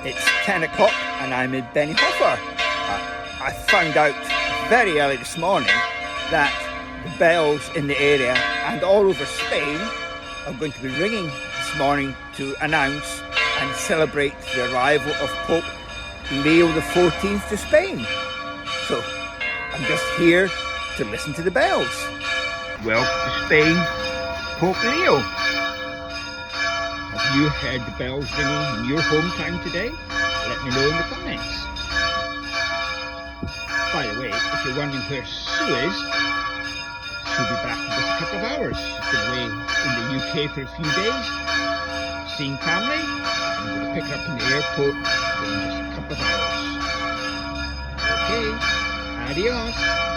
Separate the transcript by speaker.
Speaker 1: It's 10 o'clock and I'm in Benidorm. I found out very early this morning that the bells in the area and all over Spain are going to be ringing this morning to announce and celebrate the arrival of Pope Leo XIV to Spain. So I'm just here to listen to the bells. Welcome to Spain, Pope Leo. Have you heard the bells ringing in your hometown today? Let me know in the comments. By the way, if you're wondering where Sue is, she'll be back in just a couple of hours. She's been away in the UK for a few days, seeing family. I'm going to pick her up in the airport in just a couple of hours. Okay, adios.